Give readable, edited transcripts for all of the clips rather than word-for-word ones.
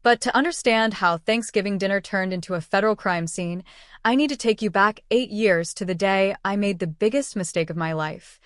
But to understand how Thanksgiving dinner turned into a federal crime scene, I need to take you back 8 years to the day I made the biggest mistake of my life.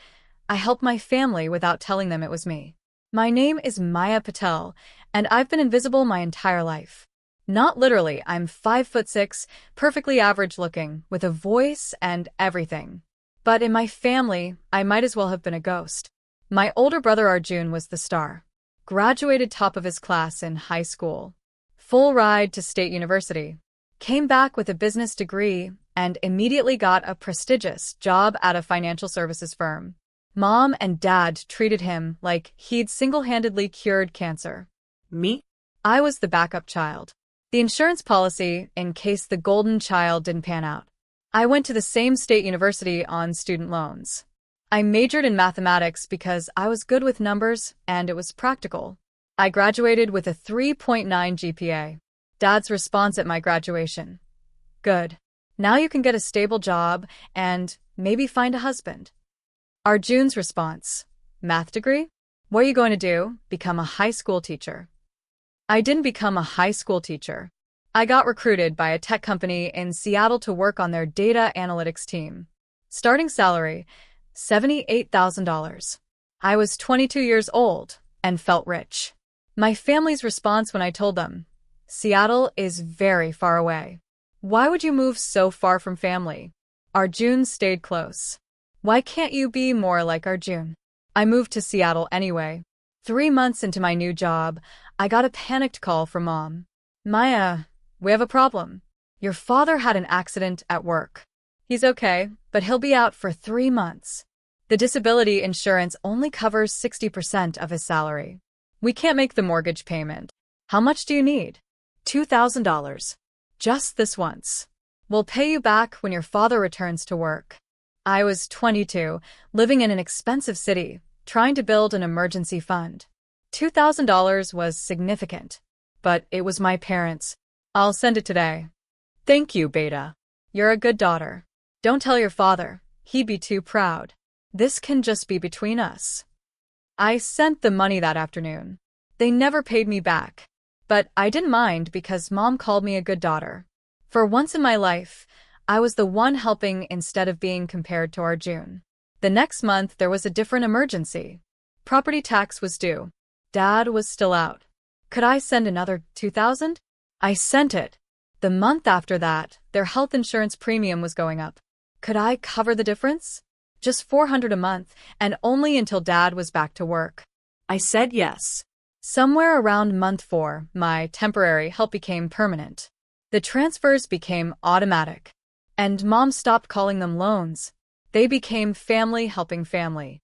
I helped my family without telling them it was me. My name is Maya Patel, and I've been invisible my entire life. Not literally, I'm 5'6", perfectly average looking, with a voice and everything. But in my family, I might as well have been a ghost. My older brother Arjun was the star. Graduated top of his class in high school. Full ride to state university. Came back with a business degree and immediately got a prestigious job at a financial services firm. Mom and Dad treated him like he'd single-handedly cured cancer. Me? I was the backup child. The insurance policy in case the golden child didn't pan out. I went to the same state university on student loans. I majored in mathematics because I was good with numbers and it was practical. I graduated with a 3.9 GPA. Dad's response at my graduation: "Good. Now you can get a stable job and maybe find a husband." Arjun's response: "Math degree? What are you going to do? Become a high school teacher?" I didn't become a high school teacher. I got recruited by a tech company in Seattle to work on their data analytics team. Starting salary, $78,000. I was 22 years old and felt rich. My family's response when I told them, "Seattle is very far away. Why would you move so far from family?" Arjun stayed close. "Why can't you be more like Arjun?" I moved to Seattle anyway. 3 months into my new job, I got a panicked call from Mom. "Maya, we have a problem. Your father had an accident at work. He's okay, but he'll be out for 3 months. The disability insurance only covers 60% of his salary. We can't make the mortgage payment. How much do you need?" $2,000. "Just this once. We'll pay you back when your father returns to work." I was 22, living in an expensive city, trying to build an emergency fund. $2,000 was significant, but it was my parents'. "I'll send it today." "Thank you, Beta. You're a good daughter. Don't tell your father. He'd be too proud. This can just be between us." I sent the money that afternoon. They never paid me back. But I didn't mind because Mom called me a good daughter. For once in my life, I was the one helping instead of being compared to Arjun. The next month, there was a different emergency. Property tax was due. Dad was still out. Could I send another $2,000? I sent it. The month after that, their health insurance premium was going up. Could I cover the difference? Just $400 a month, and only until Dad was back to work. I said yes. Somewhere around month 4, my temporary help became permanent. The transfers became automatic. And Mom stopped calling them loans. They became family helping family.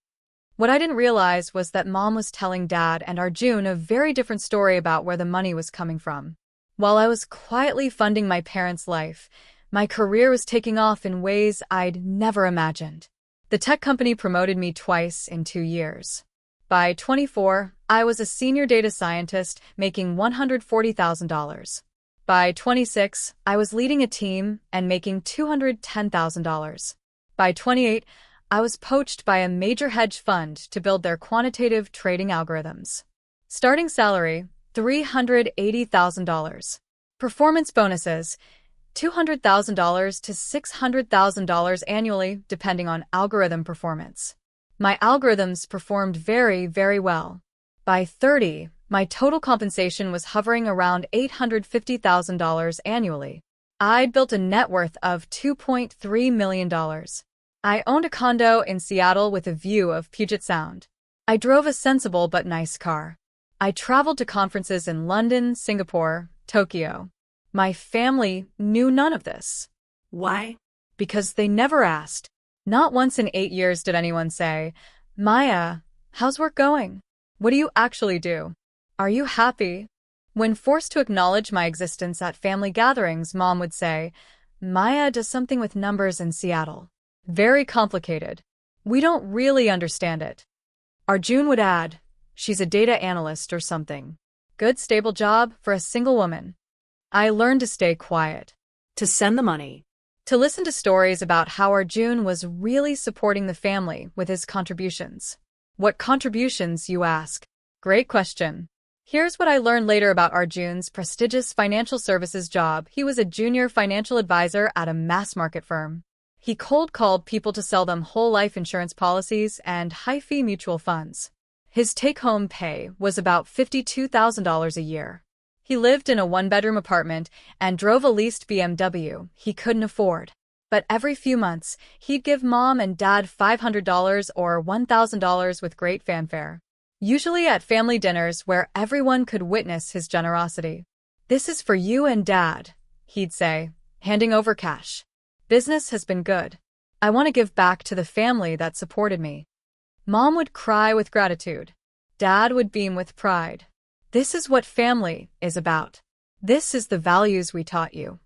What I didn't realize was that Mom was telling Dad and Arjun a very different story about where the money was coming from. While I was quietly funding my parents' life, my career was taking off in ways I'd never imagined. The tech company promoted me twice in 2 years. By 24, I was a senior data scientist making $140,000. By 26, I was leading a team and making $210,000. By 28, I was poached by a major hedge fund to build their quantitative trading algorithms. Starting salary, $380,000. Performance bonuses, $200,000 to $600,000 annually, depending on algorithm performance. My algorithms performed very, very well. By 30, my total compensation was hovering around $850,000 annually. I'd built a net worth of $2.3 million. I owned a condo in Seattle with a view of Puget Sound. I drove a sensible but nice car. I traveled to conferences in London, Singapore, Tokyo. My family knew none of this. Why? Because they never asked. Not once in 8 years did anyone say, "Maya, how's work going? What do you actually do? Are you happy?" When forced to acknowledge my existence at family gatherings, Mom would say, "Maya does something with numbers in Seattle. Very complicated. We don't really understand it." Arjun would add, "She's a data analyst or something. Good stable job for a single woman." I learned to stay quiet. To send the money. To listen to stories about how Arjun was really supporting the family with his contributions. What contributions, you ask? Great question. Here's what I learned later about Arjun's prestigious financial services job. He was a junior financial advisor at a mass-market firm. He cold called people to sell them whole life insurance policies and high-fee mutual funds. His take-home pay was about $52,000 a year. He lived in a one-bedroom apartment and drove a leased BMW he couldn't afford. But every few months, he'd give mom and dad $500 or $1,000 with great fanfare. Usually at family dinners where everyone could witness his generosity. "This is for you and Dad," he'd say, handing over cash. "Business has been good. I want to give back to the family that supported me." Mom would cry with gratitude. Dad would beam with pride. This is what family is about. This is the values we taught you.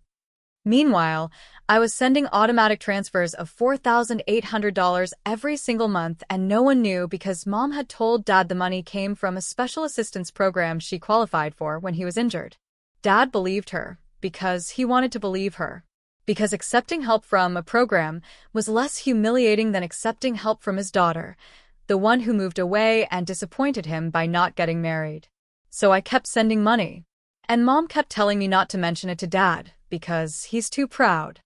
Meanwhile, I was sending automatic transfers of $4,800 every single month, and no one knew because Mom had told Dad the money came from a special assistance program she qualified for when he was injured. Dad believed her because he wanted to believe her. Because accepting help from a program was less humiliating than accepting help from his daughter, the one who moved away and disappointed him by not getting married. So I kept sending money. And Mom kept telling me not to mention it to Dad, because he's too proud.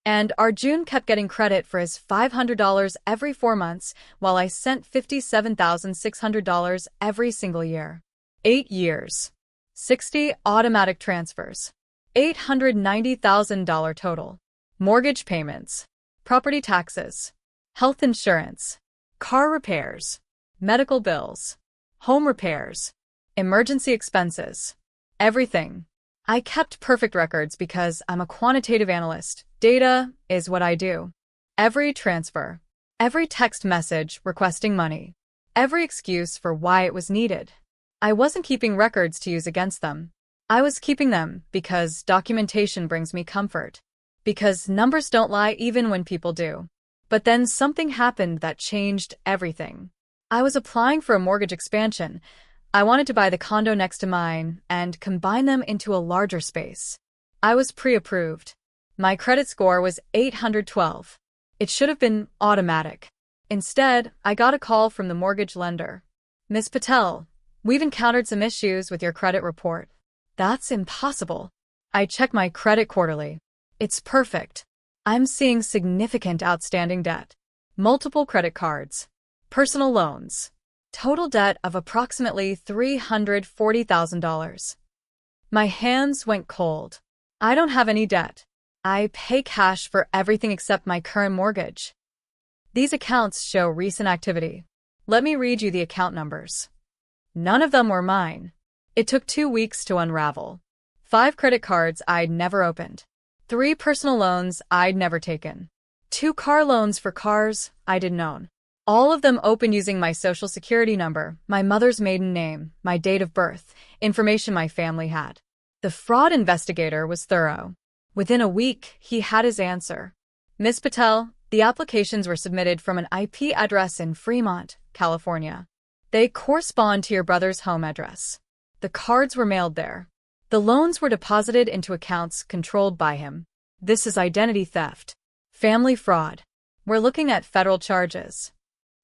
And Arjun kept getting credit for his $500 every 4 months, while I sent $57,600 every single year. 8 years. 60 automatic transfers. $890,000 total. Mortgage payments. Property taxes. Health insurance. Car repairs. Medical bills. Home repairs. Emergency expenses. Everything. I kept perfect records because I'm a quantitative analyst. Data is what I do. Every transfer, every text message requesting money, every excuse for why it was needed. I wasn't keeping records to use against them. I was keeping them because documentation brings me comfort. Because numbers don't lie even when people do. But then something happened that changed everything. I was applying for a mortgage expansion. I wanted to buy the condo next to mine and combine them into a larger space. I was pre-approved. My credit score was 812. It should have been automatic. Instead, I got a call from the mortgage lender. "Ms. Patel, we've encountered some issues with your credit report." "That's impossible." I check my credit quarterly. It's perfect. I'm seeing significant outstanding debt. Multiple credit cards. Personal loans. Total debt of approximately $340,000. My hands went cold. I don't have any debt. I pay cash for everything except my current mortgage. These accounts show recent activity. Let me read you the account numbers. None of them were mine. It took 2 weeks to unravel. 5 credit cards I'd never opened. 3 personal loans I'd never taken. 2 car loans for cars I didn't own. All of them opened using my social security number, my mother's maiden name, my date of birth, information my family had. The fraud investigator was thorough. Within a week, he had his answer. "Ms. Patel, the applications were submitted from an IP address in Fremont, California. They correspond to your brother's home address. The cards were mailed there. The loans were deposited into accounts controlled by him. This is identity theft. Family fraud. We're looking at federal charges."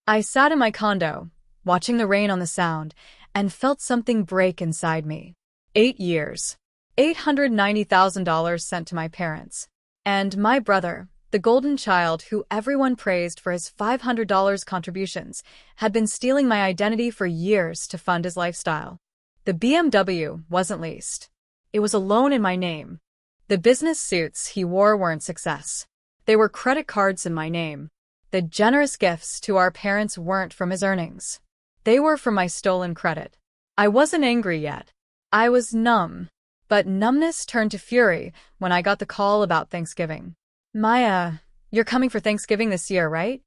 I sat in my condo, watching the rain on the Sound, and felt something break inside me. 8 years. $890,000 sent to my parents. And my brother, the golden child who everyone praised for his $500 contributions, had been stealing my identity for years to fund his lifestyle. The BMW wasn't leased. It was a loan in my name. The business suits he wore weren't success. They were credit cards in my name. The generous gifts to our parents weren't from his earnings. They were from my stolen credit. I wasn't angry yet. I was numb. But numbness turned to fury when I got the call about Thanksgiving. "Maya, you're coming for Thanksgiving this year, right?"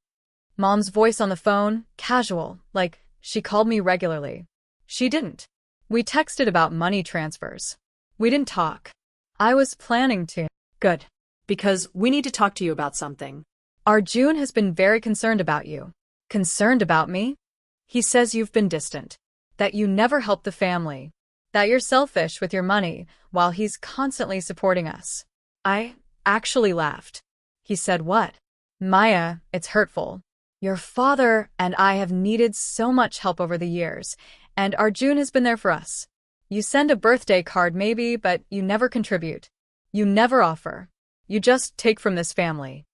Mom's voice on the phone, casual, like she called me regularly. She didn't. We texted about money transfers. We didn't talk. I was planning to. Good. Because we need to talk to you about something. "Arjun has been very concerned about you." "Concerned about me?" "He says you've been distant. That you never help the family. That you're selfish with your money while he's constantly supporting us." I actually laughed. He said, "What?" "Maya, it's hurtful. Your father and I have needed so much help over the years, and Arjun has been there for us. You send a birthday card maybe, but you never contribute. You never offer. You just take from this family.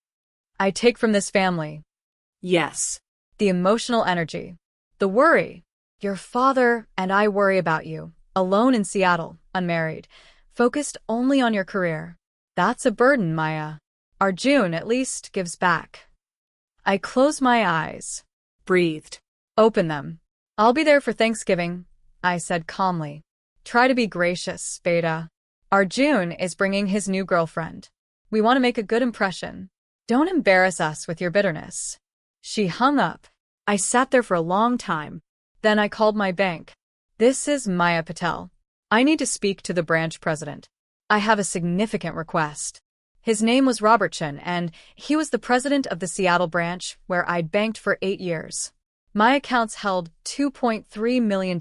I take from this family. Yes. The emotional energy. The worry. Your father and I worry about you. Alone in Seattle, unmarried. Focused only on your career. That's a burden, Maya. Arjun at least gives back. I close my eyes. Breathed. Open them. I'll be there for Thanksgiving, I said calmly. Try to be gracious, Beta. Arjun is bringing his new girlfriend. We want to make a good impression. Don't embarrass us with your bitterness. She hung up. I sat there for a long time. Then I called my bank. This is Maya Patel. I need to speak to the branch president. I have a significant request. His name was Robertson, and he was the president of the Seattle branch, where I'd banked for 8 years. My accounts held $2.3 million.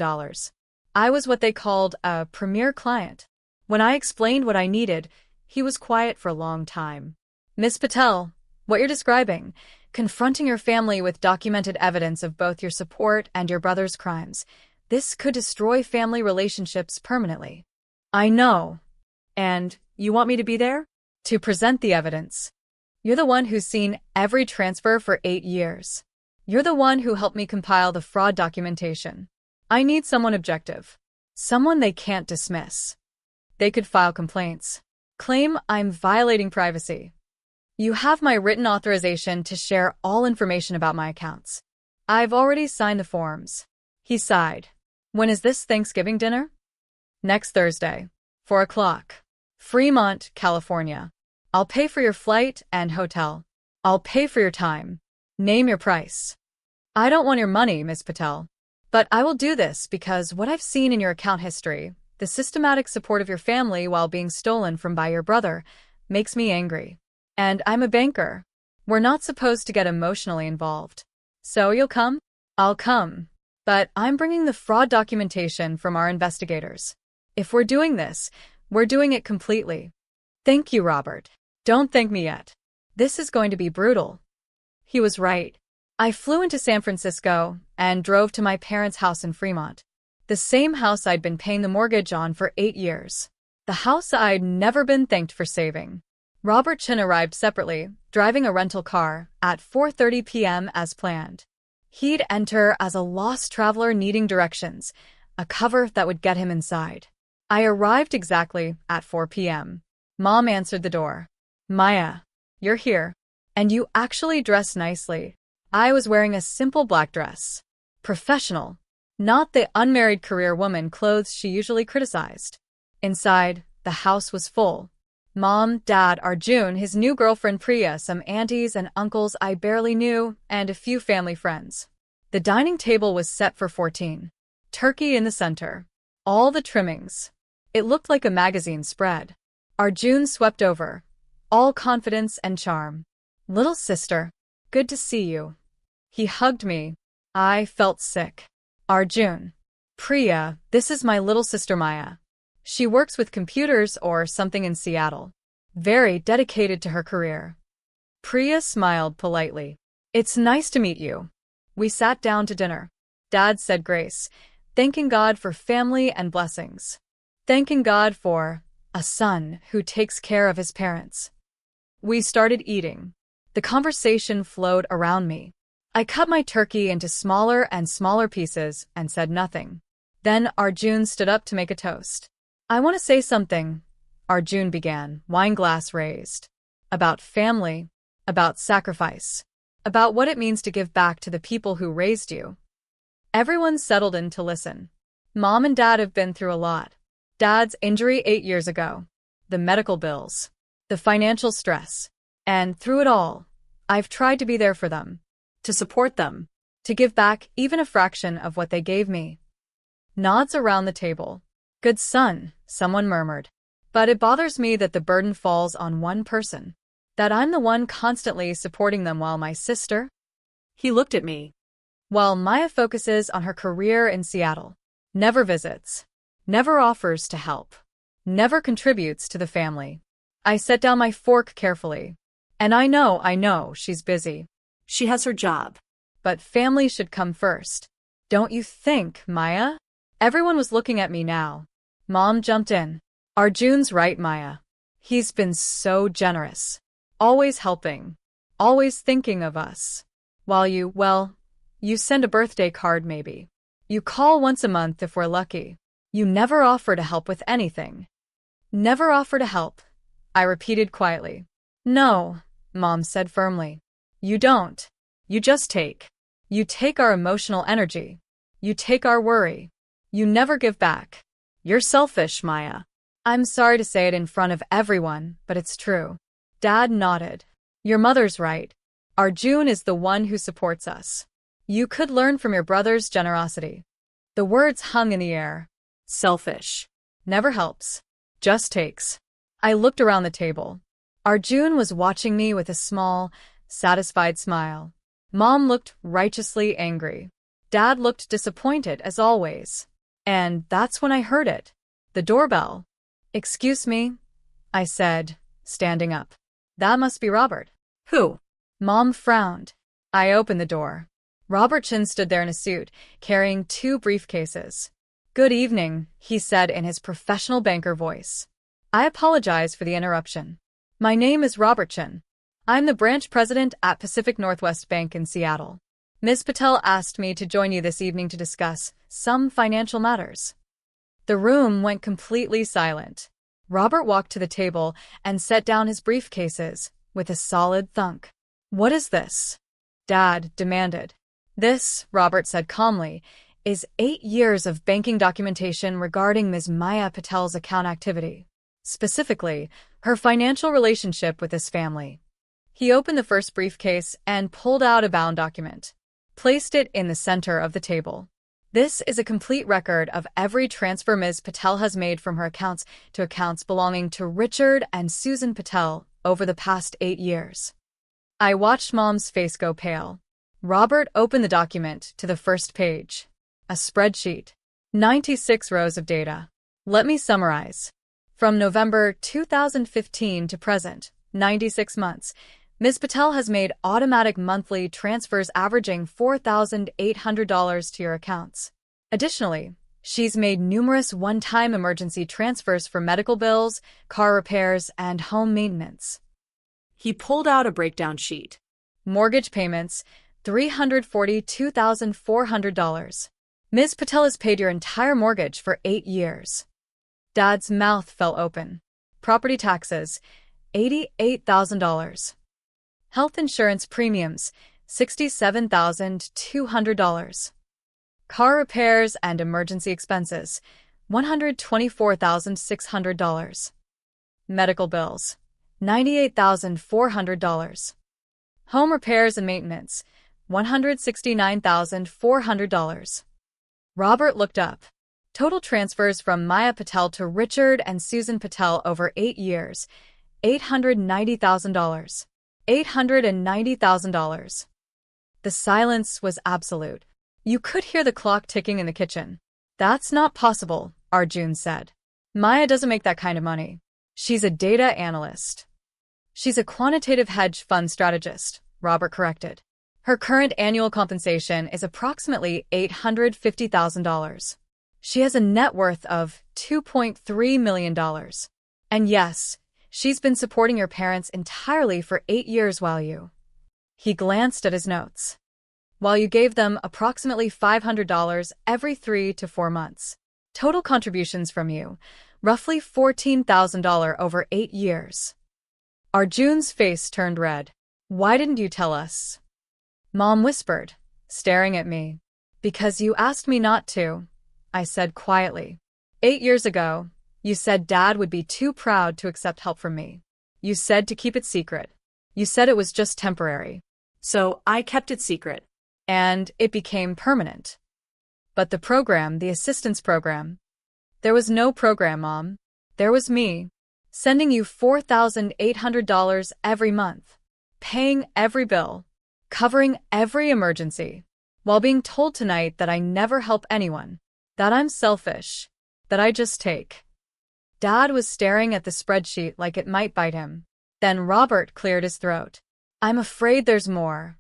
I was what they called a premier client. When I explained what I needed, he was quiet for a long time. Miss Patel, what you're describing, confronting your family with documented evidence of both your support and your brother's crimes, this could destroy family relationships permanently. I know. And you want me to be there? To present the evidence. You're the one who's seen every transfer for 8 years. You're the one who helped me compile the fraud documentation. I need someone objective. Someone they can't dismiss. They could file complaints. Claim I'm violating privacy. You have my written authorization to share all information about my accounts. I've already signed the forms. He sighed. When is this Thanksgiving dinner? Next Thursday, 4 o'clock. Fremont, California. I'll pay for your flight and hotel. I'll pay for your time. Name your price. I don't want your money, Miss Patel. But I will do this because what I've seen in your account history, the systematic support of your family while being stolen from by your brother, makes me angry. And I'm a banker. We're not supposed to get emotionally involved. So you'll come? I'll come. But I'm bringing the fraud documentation from our investigators. If we're doing this, we're doing it completely. Thank you, Robert. Don't thank me yet. This is going to be brutal. He was right. I flew into San Francisco and drove to my parents' house in Fremont. The same house I'd been paying the mortgage on for 8 years. The house I'd never been thanked for saving. Robert Chin arrived separately, driving a rental car, at 4:30 p.m. as planned. He'd enter as a lost traveler needing directions, a cover that would get him inside. I arrived exactly at 4 p.m. Mom answered the door. Maya, you're here. And you actually dress nicely. I was wearing a simple black dress. Professional. Not the unmarried career woman clothes she usually criticized. Inside, the house was full. Mom, Dad, Arjun, his new girlfriend Priya, some aunties and uncles I barely knew, and a few family friends. The dining table was set for 14. Turkey in the center. All the trimmings. It looked like a magazine spread. Arjun swept over. All confidence and charm. Little sister, good to see you. He hugged me. I felt sick. Arjun. Priya, this is my little sister Maya. She works with computers or something in Seattle. Very dedicated to her career. Priya smiled politely. It's nice to meet you. We sat down to dinner. Dad said grace, thanking God for family and blessings. Thanking God for a son who takes care of his parents. We started eating. The conversation flowed around me. I cut my turkey into smaller and smaller pieces and said nothing. Then Arjun stood up to make a toast. I want to say something, Arjun began, wine glass raised. About family, about sacrifice, about what it means to give back to the people who raised you. Everyone settled in to listen. Mom and Dad have been through a lot. Dad's injury 8 years ago. The medical bills. The financial stress. And through it all, I've tried to be there for them. To support them. To give back even a fraction of what they gave me. Nods around the table. Good son, someone murmured. But it bothers me that the burden falls on one person. That I'm the one constantly supporting them while my sister. He looked at me. While Maya focuses on her career in Seattle. Never visits. Never offers to help. Never contributes to the family. I set down my fork carefully. And I know she's busy. She has her job. But family should come first. Don't you think, Maya? Everyone was looking at me now. Mom jumped in. Arjun's right, Maya. He's been so generous. Always helping. Always thinking of us. While you send a birthday card maybe. You call once a month if we're lucky. You never offer to help with anything. Never offer to help, I repeated quietly. No, Mom said firmly. You don't. You just take. You take our emotional energy. You take our worry. You never give back. You're selfish, Maya. I'm sorry to say it in front of everyone, but it's true. Dad nodded. Your mother's right. Arjun is the one who supports us. You could learn from your brother's generosity. The words hung in the air. Selfish. Never helps. Just takes. I looked around the table. Arjun was watching me with a small, satisfied smile. Mom looked righteously angry. Dad looked disappointed as always. And that's when I heard it. The doorbell. Excuse me, I said, standing up. That must be Robert. Who? Mom frowned. I opened the door. Robert Chin stood there in a suit, carrying 2 briefcases. Good evening, he said in his professional banker voice. I apologize for the interruption. My name is Robert Chin. I'm the branch president at Pacific Northwest Bank in Seattle. Ms. Patel asked me to join you this evening to discuss some financial matters. The room went completely silent. Robert walked to the table and set down his briefcases with a solid thunk. What is this? Dad demanded. This, Robert said calmly, is 8 years of banking documentation regarding Ms. Maya Patel's account activity. Specifically, her financial relationship with this family. He opened the first briefcase and pulled out a bound document. Placed it in the center of the table. This is a complete record of every transfer Ms. Patel has made from her accounts to accounts belonging to Richard and Susan Patel over the past 8 years. I watched Mom's face go pale. Robert opened the document to the first page. A spreadsheet. 96 rows of data. Let me summarize. From November 2015 to present, 96 months, Ms. Patel has made automatic monthly transfers averaging $4,800 to your accounts. Additionally, she's made numerous one-time emergency transfers for medical bills, car repairs, and home maintenance. He pulled out a breakdown sheet. Mortgage payments, $342,400. Ms. Patel has paid your entire mortgage for 8 years. Dad's mouth fell open. Property taxes, $88,000. Health insurance premiums, $67,200. Car repairs and emergency expenses, $124,600. Medical bills, $98,400. Home repairs and maintenance, $169,400. Robert looked up. Total transfers from Maya Patel to Richard and Susan Patel over 8 years, $890,000. $890,000. The silence was absolute. You could hear the clock ticking in the kitchen. That's not possible, Arjun said. Maya doesn't make that kind of money. She's a data analyst. She's a quantitative hedge fund strategist, Robert corrected. Her current annual compensation is approximately $850,000. She has a net worth of $2.3 million. And yes, she's been supporting your parents entirely for 8 years while you... He glanced at his notes. While you gave them approximately $500 every 3 to 4 months. Total contributions from you, roughly $14,000 over 8 years. Arjun's face turned red. Why didn't you tell us? Mom whispered, staring at me. Because you asked me not to, I said quietly. 8 years ago, you said Dad would be too proud to accept help from me. You said to keep it secret. You said it was just temporary. So I kept it secret. And it became permanent. But the program, the assistance program, there was no program, Mom. There was me, sending you $4,800 every month, paying every bill, covering every emergency, while being told tonight that I never help anyone, that I'm selfish, that I just take. Dad was staring at the spreadsheet like it might bite him. Then Robert cleared his throat. I'm afraid there's more.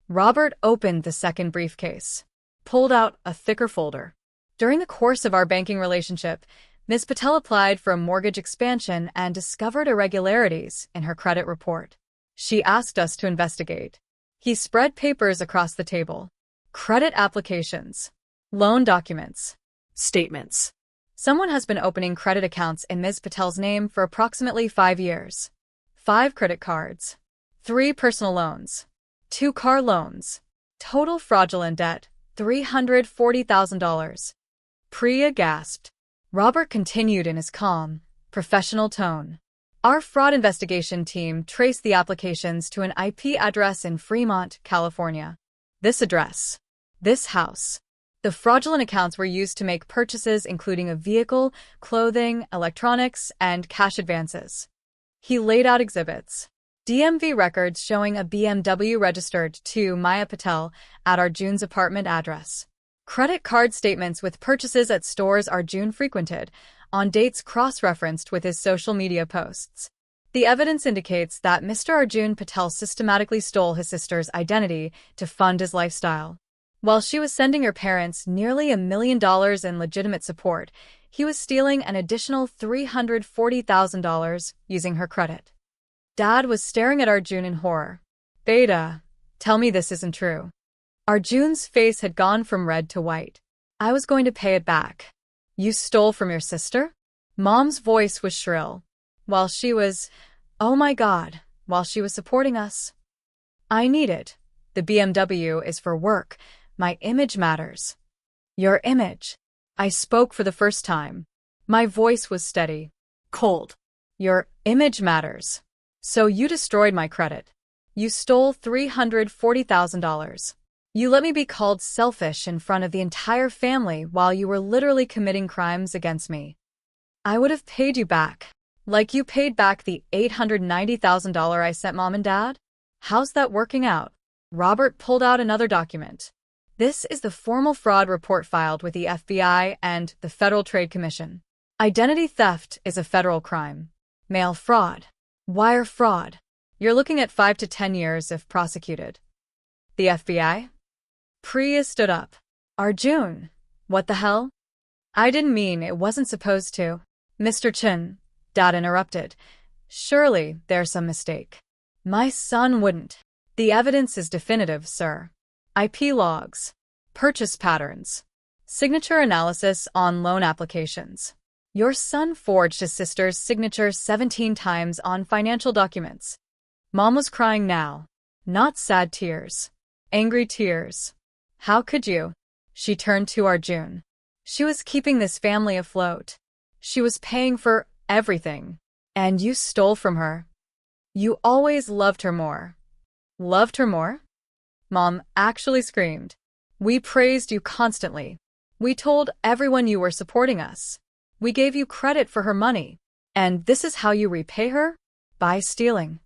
Robert opened the second briefcase, pulled out a thicker folder. During the course of our banking relationship, Ms. Patel applied for a mortgage expansion and discovered irregularities in her credit report. She asked us to investigate. He spread papers across the table. Credit applications. Loan documents. Statements. Someone has been opening credit accounts in Ms. Patel's name for approximately 5 years. 5 credit cards. 3 personal loans. 2 car loans. Total fraudulent debt, $340,000. Priya gasped. Robert continued in his calm, professional tone. Our fraud investigation team traced the applications to an IP address in Fremont, California. This address. This house. The fraudulent accounts were used to make purchases including a vehicle, clothing, electronics, and cash advances. He laid out exhibits. DMV records showing a BMW registered to Maya Patel at Arjun's apartment address. Credit card statements with purchases at stores Arjun frequented, on dates cross-referenced with his social media posts. The evidence indicates that Mr. Arjun Patel systematically stole his sister's identity to fund his lifestyle. While she was sending her parents nearly $1 million in legitimate support, he was stealing an additional $340,000 using her credit. Dad was staring at Arjun in horror. Beta, tell me this isn't true. Arjun's face had gone from red to white. I was going to pay it back. You stole from your sister? Mom's voice was shrill. While she was supporting us. I need it. The BMW is for work. My image matters. Your image. I spoke for the first time. My voice was steady. Cold. Your image matters. So you destroyed my credit. You stole $340,000. You let me be called selfish in front of the entire family while you were literally committing crimes against me. I would have paid you back. Like you paid back the $890,000 I sent Mom and Dad? How's that working out? Robert pulled out another document. This is the formal fraud report filed with the FBI and the Federal Trade Commission. Identity theft is a federal crime. Mail fraud. Wire fraud. You're looking at 5 to 10 years if prosecuted. The FBI? Priya stood up. Arjun, what the hell? I didn't mean it wasn't supposed to. Mr. Chin, Dad interrupted. Surely there's some mistake. My son wouldn't. The evidence is definitive, sir. IP logs. Purchase patterns. Signature analysis on loan applications. Your son forged his sister's signature 17 times on financial documents. Mom was crying now. Not sad tears. Angry tears. How could you? She turned to Arjun. She was keeping this family afloat. She was paying for everything. And you stole from her. You always loved her more. Loved her more? Mom actually screamed. We praised you constantly. We told everyone you were supporting us. We gave you credit for her money. And this is how you repay her? By stealing.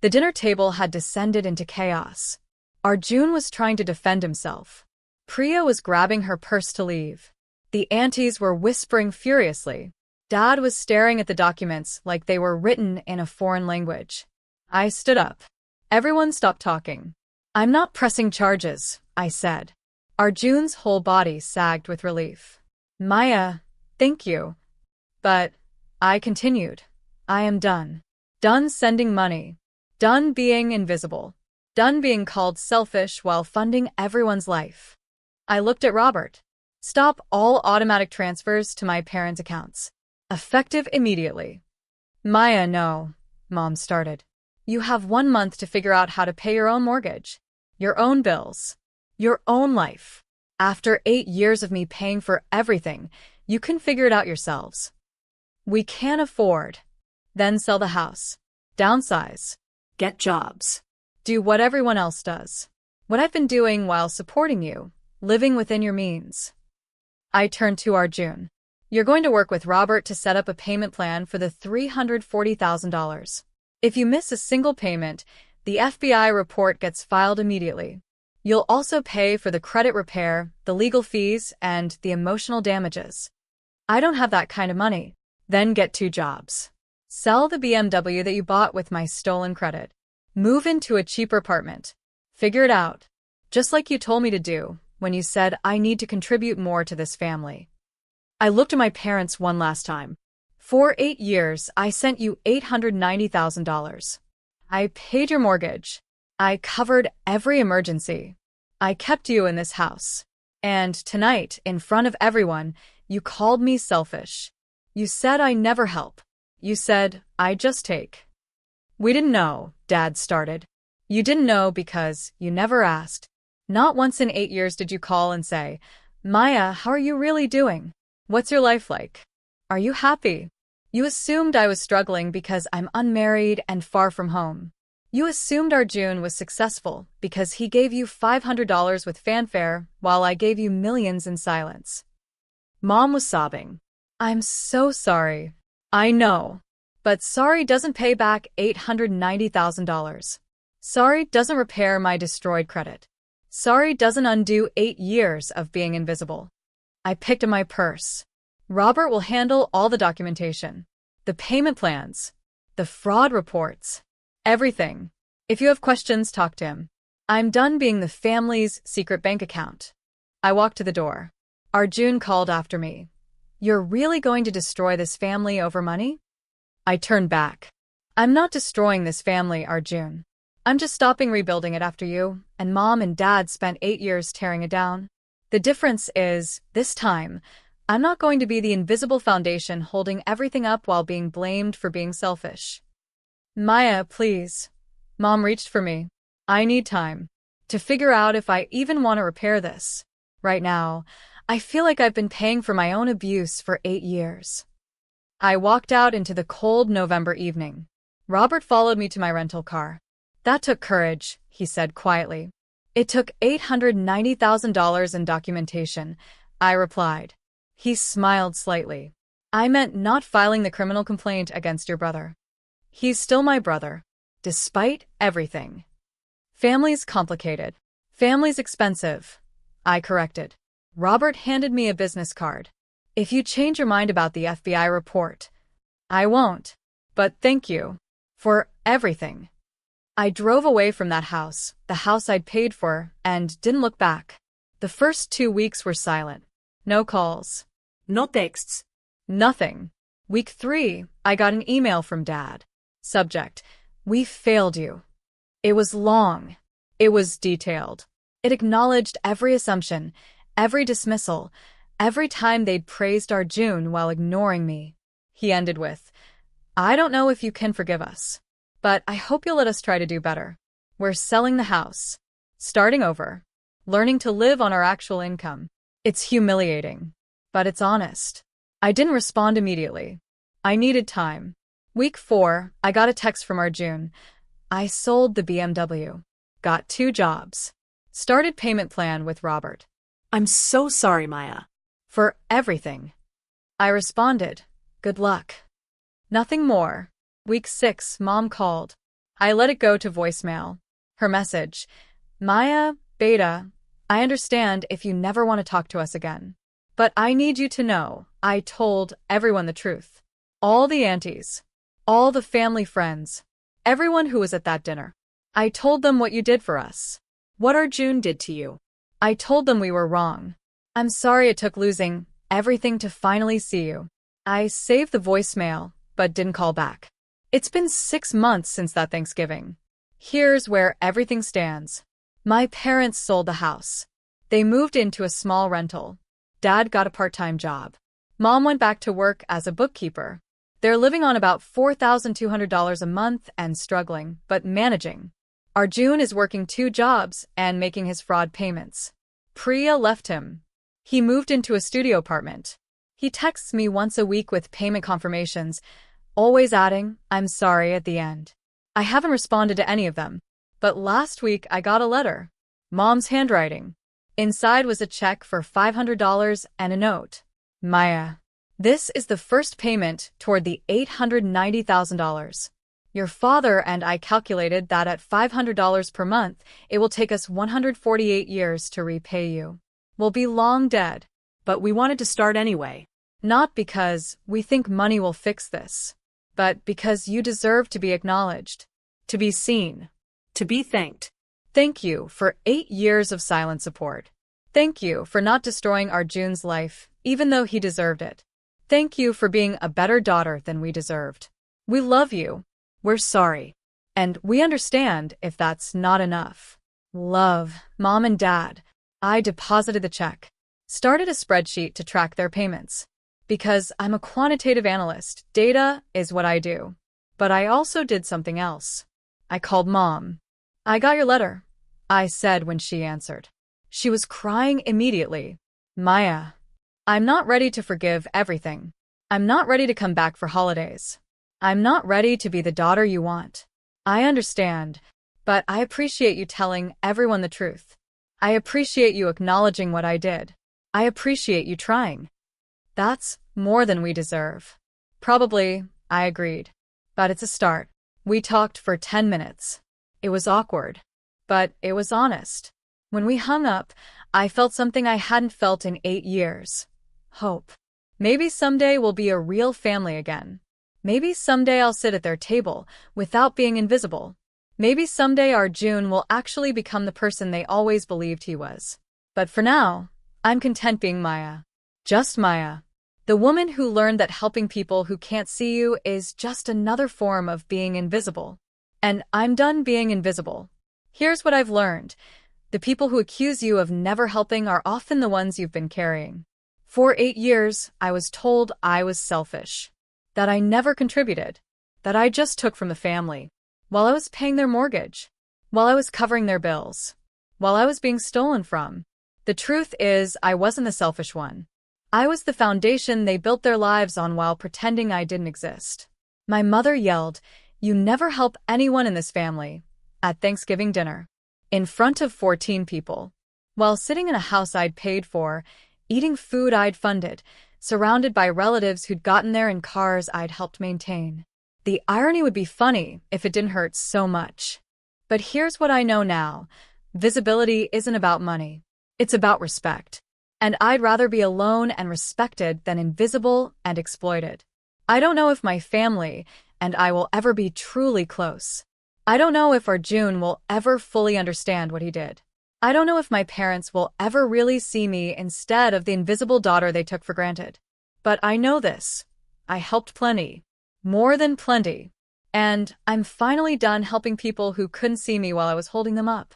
The dinner table had descended into chaos. Arjun was trying to defend himself. Priya was grabbing her purse to leave. The aunties were whispering furiously. Dad was staring at the documents like they were written in a foreign language. I stood up. Everyone stopped talking. I'm not pressing charges, I said. Arjun's whole body sagged with relief. Maya, thank you. But, I continued. I am done. Done sending money. Done being invisible. Done being called selfish while funding everyone's life. I looked at Robert. Stop all automatic transfers to my parents' accounts. Effective immediately. Maya, no. Mom started. You have 1 month to figure out how to pay your own mortgage. Your own bills. Your own life. After 8 years of me paying for everything, you can figure it out yourselves. We can't afford. Then sell the house. Downsize. Get jobs. Do what everyone else does. What I've been doing while supporting you, living within your means. I turned to Arjun. You're going to work with Robert to set up a payment plan for the $340,000. If you miss a single payment, the FBI report gets filed immediately. You'll also pay for the credit repair, the legal fees, and the emotional damages. I don't have that kind of money. Then get 2 jobs. Sell the BMW that you bought with my stolen credit. Move into a cheaper apartment. Figure it out. Just like you told me to do when you said I need to contribute more to this family. I looked at my parents one last time. For 8 years, I sent you $890,000. I paid your mortgage. I covered every emergency. I kept you in this house. And tonight, in front of everyone, you called me selfish. You said I never help. You said I just take. We didn't know, Dad started. You didn't know because you never asked. Not once in 8 years did you call and say, Maya, how are you really doing? What's your life like? Are you happy? You assumed I was struggling because I'm unmarried and far from home. You assumed Arjun was successful because he gave you $500 with fanfare while I gave you millions in silence. Mom was sobbing. I'm so sorry. I know. But sorry doesn't pay back $890,000. Sorry doesn't repair my destroyed credit. Sorry doesn't undo 8 years of being invisible. I picked up my purse. Robert will handle all the documentation, the payment plans, the fraud reports, everything. If you have questions, talk to him. I'm done being the family's secret bank account. I walked to the door. Arjun called after me. You're really going to destroy this family over money? I turned back. I'm not destroying this family, Arjun. I'm just stopping rebuilding it after you, and Mom and Dad spent 8 years tearing it down. The difference is, this time, I'm not going to be the invisible foundation holding everything up while being blamed for being selfish. Maya, please. Mom reached for me. I need time to figure out if I even want to repair this. Right now, I feel like I've been paying for my own abuse for 8 years. I walked out into the cold November evening. Robert followed me to my rental car. That took courage, he said quietly. It took $890,000 in documentation, I replied. He smiled slightly. I meant not filing the criminal complaint against your brother. He's still my brother, despite everything. Family's complicated. Family's expensive, I corrected. Robert handed me a business card. If you change your mind about the FBI report, I won't. But thank you for everything. I drove away from that house, the house I'd paid for, and didn't look back. The first 2 weeks were silent. No calls. No texts. Nothing. Week 3, I got an email from Dad. Subject: We failed you. It was long. It was detailed. It acknowledged every assumption, every dismissal, every time they'd praised Arjun while ignoring me. He ended with, I don't know if you can forgive us, but I hope you'll let us try to do better. We're selling the house. Starting over. Learning to live on our actual income. It's humiliating, but it's honest. I didn't respond immediately. I needed time. Week 4, I got a text from Arjun. I sold the BMW. Got 2 jobs. Started payment plan with Robert. I'm so sorry, Maya. For everything. I responded, good luck. Nothing more. Week 6, Mom called. I let it go to voicemail. Her message: Maya, Beta, I understand if you never want to talk to us again. But I need you to know, I told everyone the truth. All the aunties. All the family friends. Everyone who was at that dinner. I told them what you did for us. What Arjun did to you. I told them we were wrong. I'm sorry it took losing everything to finally see you. I saved the voicemail, but didn't call back. It's been 6 months since that Thanksgiving. Here's where everything stands. My parents sold the house. They moved into a small rental. Dad got a part-time job. Mom went back to work as a bookkeeper. They're living on about $4,200 a month and struggling, but managing. Arjun is working 2 jobs and making his fraud payments. Priya left him. He moved into a studio apartment. He texts me once a week with payment confirmations, always adding, I'm sorry at the end. I haven't responded to any of them. But last week I got a letter. Mom's handwriting. Inside was a check for $500 and a note. Maya, this is the first payment toward the $890,000. Your father and I calculated that at $500 per month, it will take us 148 years to repay you. We'll be long dead. But we wanted to start anyway. Not because we think money will fix this, but because you deserve to be acknowledged, to be seen, to be thanked. Thank you for 8 years of silent support. Thank you for not destroying our June's life, even though he deserved it. Thank you for being a better daughter than we deserved. We love you. We're sorry. And we understand if that's not enough. Love, Mom and Dad. I deposited the check. Started a spreadsheet to track their payments. Because I'm a quantitative analyst, data is what I do. But I also did something else. I called Mom. I got your letter, I said when she answered. She was crying immediately. Maya, I'm not ready to forgive everything. I'm not ready to come back for holidays. I'm not ready to be the daughter you want. I understand, but I appreciate you telling everyone the truth. I appreciate you acknowledging what I did. I appreciate you trying. That's more than we deserve. Probably, I agreed. But it's a start. We talked for 10 minutes. It was awkward, but it was honest. When we hung up, I felt something I hadn't felt in 8 years. Hope. Maybe someday we'll be a real family again. Maybe someday I'll sit at their table without being invisible. Maybe someday our June will actually become the person they always believed he was. But for now, I'm content being Maya. Just Maya. The woman who learned that helping people who can't see you is just another form of being invisible. And I'm done being invisible. Here's what I've learned. The people who accuse you of never helping are often the ones you've been carrying. For 8 years, I was told I was selfish, that I never contributed, that I just took from the family, while I was paying their mortgage, while I was covering their bills, while I was being stolen from. The truth is, I wasn't the selfish one. I was the foundation they built their lives on while pretending I didn't exist. My mother yelled, "You never help anyone in this family," at Thanksgiving dinner, in front of 14 people, while sitting in a house I'd paid for, eating food I'd funded, surrounded by relatives who'd gotten there in cars I'd helped maintain. The irony would be funny if it didn't hurt so much. But here's what I know now. Visibility isn't about money. It's about respect. And I'd rather be alone and respected than invisible and exploited. I don't know if my family and I will ever be truly close. I don't know if our June will ever fully understand what he did. I don't know if my parents will ever really see me instead of the invisible daughter they took for granted. But I know this. I helped plenty. More than plenty. And I'm finally done helping people who couldn't see me while I was holding them up.